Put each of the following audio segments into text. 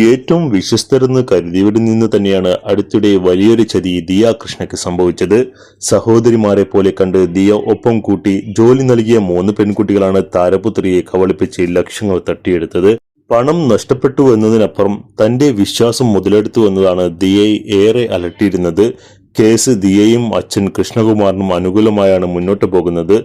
ഏറ്റവും വിശ്വസ്തരെന്ന് കരുതിയവരിൽ നിന്ന് തന്നെയാണ് അടുത്തിടെ വലിയൊരു ചതി ദിയ കൃഷ്ണയ്ക്ക് സംഭവിച്ചത്. സഹോദരിമാരെ പോലെ കണ്ട് ദിയ ഒപ്പം കൂട്ടി ജോലി നൽകിയ 3 പെൺകുട്ടികളാണ് താരപുത്രിയെ കബളിപ്പിച്ച് ലക്ഷങ്ങൾ തട്ടിയെടുത്തത്. പണം നഷ്ടപ്പെട്ടു എന്നതിനപ്പുറം തന്റെ വിശ്വാസം മുതലെടുത്തു എന്നതാണ് ദിയയെ ഏറെ അലട്ടിയിരുന്നത്. കേസ് ദിയയും അച്ഛൻ കൃഷ്ണകുമാറിനും അനുകൂലമായാണ് മുന്നോട്ടു പോകുന്നത്.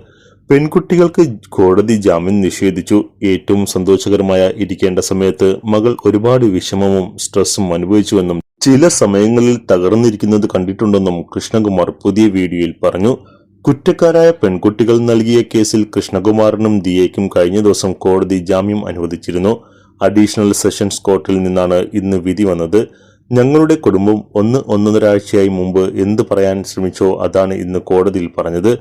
പെൺകുട്ടികൾക്ക് കോടതി ജാമ്യം നിഷേധിച്ചു. ഏറ്റവും സന്തോഷകരമായ ഇരിക്കേണ്ട സമയത്ത് മകൾ ഒരുപാട് വിഷമവും സ്ട്രെസ്സും അനുഭവിച്ചുവെന്നും ചില സമയങ്ങളിൽ തകർന്നിരിക്കുന്നത് കണ്ടിട്ടുണ്ടെന്നും കൃഷ്ണകുമാർ പുതിയ വീഡിയോയിൽ പറഞ്ഞു. കുറ്റക്കാരായ പെൺകുട്ടികൾ നൽകിയ കേസിൽ കൃഷ്ണകുമാറിനും ദിയയ്ക്കും കഴിഞ്ഞ ദിവസം കോടതി ജാമ്യം അനുവദിച്ചിരുന്നു. അഡീഷണൽ സെഷൻസ് കോർട്ടിൽ നിന്നാണ് ഇന്ന് വിധി വന്നത്. ഞങ്ങളുടെ കുടുംബം 1-1.5 ആഴ്ചയായി മുമ്പ് എന്ത് പറയാൻ ശ്രമിച്ചോ അതാണ് ഇന്ന് കോടതിയിൽ പറഞ്ഞത്.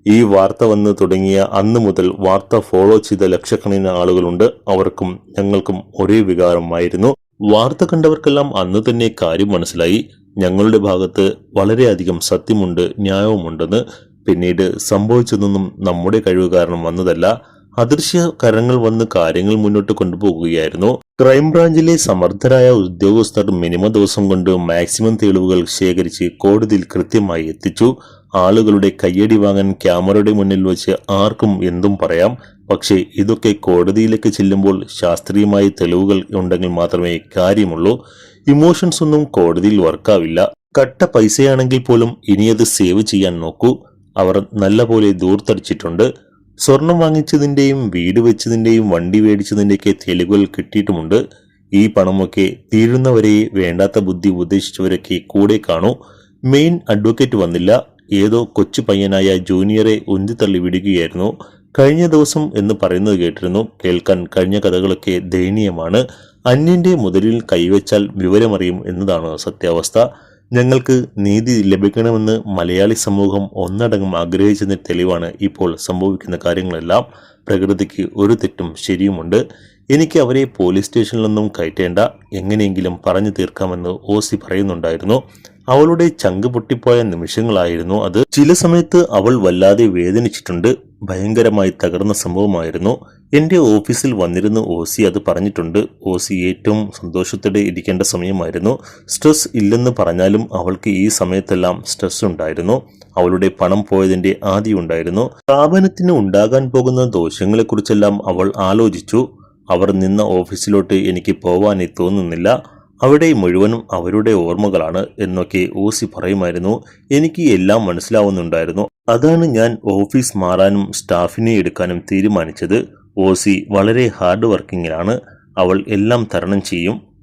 ഈ വാർത്ത വന്ന് തുടങ്ങിയ അന്ന് മുതൽ വാർത്ത ഫോളോ ചെയ്ത ലക്ഷക്കണക്കിന് ആളുകളുണ്ട്. അവർക്കും ഞങ്ങൾക്കും ഒരേ വികാരമായിരുന്നു. വാർത്ത കണ്ടവർക്കെല്ലാം അന്ന് തന്നെ കാര്യം മനസ്സിലായി. ഞങ്ങളുടെ ഭാഗത്ത് വളരെയധികം സത്യമുണ്ട്, ന്യായവുമുണ്ടെന്ന്. പിന്നീട് സംഭവിച്ചതൊന്നും നമ്മുടെ കഴിവ് കാരണം വന്നതല്ല. അദൃശ്യ കരങ്ങൾ വന്ന് കാര്യങ്ങൾ മുന്നോട്ട് കൊണ്ടുപോകുകയായിരുന്നു. ക്രൈംബ്രാഞ്ചിലെ സമർത്ഥരായ ഉദ്യോഗസ്ഥർ മിനിമം ദിവസം കൊണ്ട് മാക്സിമം തെളിവുകൾ ശേഖരിച്ച് കോടതിയിൽ കൃത്യമായി എത്തിച്ചു. ആളുകളുടെ കയ്യടി വാങ്ങാൻ ക്യാമറയുടെ മുന്നിൽ വെച്ച് ആർക്കും എന്തും പറയാം. പക്ഷേ ഇതൊക്കെ കോടതിയിലേക്ക് ചെല്ലുമ്പോൾ ശാസ്ത്രീയമായ തെളിവുകൾ ഉണ്ടെങ്കിൽ മാത്രമേ കാര്യമുള്ളൂ. ഇമോഷൻസ് ഒന്നും കോടതിയിൽ വർക്കാവില്ല. കട്ട പൈസയാണെങ്കിൽ പോലും ഇനിയത് സേവ് ചെയ്യാൻ നോക്കൂ. അവർ നല്ല പോലെ ദൂർത്തടിച്ചിട്ടുണ്ട്. സ്വർണം വാങ്ങിച്ചതിന്റെയും വീട് വെച്ചതിന്റെയും വണ്ടി മേടിച്ചതിന്റെയൊക്കെ തെളിവുകൾ കിട്ടിയിട്ടുമുണ്ട്. ഈ പണമൊക്കെ തീരുന്നവരെ വേണ്ടാത്ത ബുദ്ധി ഉപദേശിച്ചവരൊക്കെ കൂടെ കാണൂ. മെയിൻ അഡ്വക്കേറ്റ് വന്നില്ല. ഏതോ കൊച്ചു പയ്യനായ ജൂനിയറെ ഉന്തിത്തള്ളി വിടുകയായിരുന്നു. കഴിഞ്ഞ ദിവസം എന്ന് പറയുന്നത് കേട്ടിരുന്നു. കേൾക്കാൻ കഴിഞ്ഞ കഥകളൊക്കെ ദയനീയമാണ്. അന്യന്റെ മുതലിൽ കൈവച്ചാൽ വിവരമറിയും എന്നതാണ് സത്യാവസ്ഥ. ഞങ്ങൾക്ക് നീതി ലഭിക്കണമെന്ന് മലയാളി സമൂഹം ഒന്നടങ്കം ആഗ്രഹിച്ചതിന് തെളിവാണ് ഇപ്പോൾ സംഭവിക്കുന്ന കാര്യങ്ങളെല്ലാം. പ്രകൃതിക്ക് ഒരു തെറ്റും ശരിയുമുണ്ട്. എനിക്ക് അവരെ പോലീസ് സ്റ്റേഷനിലൊന്നും കയറ്റേണ്ട, എങ്ങനെയെങ്കിലും പറഞ്ഞു തീർക്കാമെന്ന് ഓസി പറയുന്നുണ്ടായിരുന്നു. അവളുടെ ചങ്ക് പൊട്ടിപ്പോയ നിമിഷങ്ങളായിരുന്നു അത്. ചില സമയത്ത് അവൾ വല്ലാതെ വേദനിച്ചിട്ടുണ്ട്. ഭയങ്കരമായി തകർന്ന സംഭവമായിരുന്നു. എന്റെ ഓഫീസിൽ വന്നിരുന്ന് ഓസി അത് പറഞ്ഞിട്ടുണ്ട്. ഓസി ഏറ്റവും സന്തോഷത്തോടെ ഇരിക്കേണ്ട സമയമായിരുന്നു. സ്ട്രെസ് ഇല്ലെന്ന് പറഞ്ഞാലും അവൾക്ക് ഈ സമയത്തെല്ലാം സ്ട്രെസ് ഉണ്ടായിരുന്നു. അവളുടെ പണം പോയതിന്റെ ആദിയുണ്ടായിരുന്നു. സ്ഥാപനത്തിന് ഉണ്ടാകാൻ പോകുന്ന ദോഷങ്ങളെക്കുറിച്ചെല്ലാം അവൾ ആലോചിച്ചു. അവർ നിന്ന ഓഫീസിലോട്ട് എനിക്ക് പോവാനേ തോന്നുന്നില്ല. അവിടെ മുഴുവനും അവരുടെ ഓർമ്മകളാണ് എന്നൊക്കെ ഓസി പറയുമായിരുന്നു. എനിക്ക് എല്ലാം മനസ്സിലാവുന്നുണ്ടായിരുന്നു. അതാണ് ഞാൻ ഓഫീസ് മാറാനും സ്റ്റാഫിനെ എടുക്കാനും തീരുമാനിച്ചത്. ഓസി വളരെ ഹാർഡ് വർക്കിങ്ങിലാണ്. അവൾ എല്ലാം തരണം ചെയ്യും.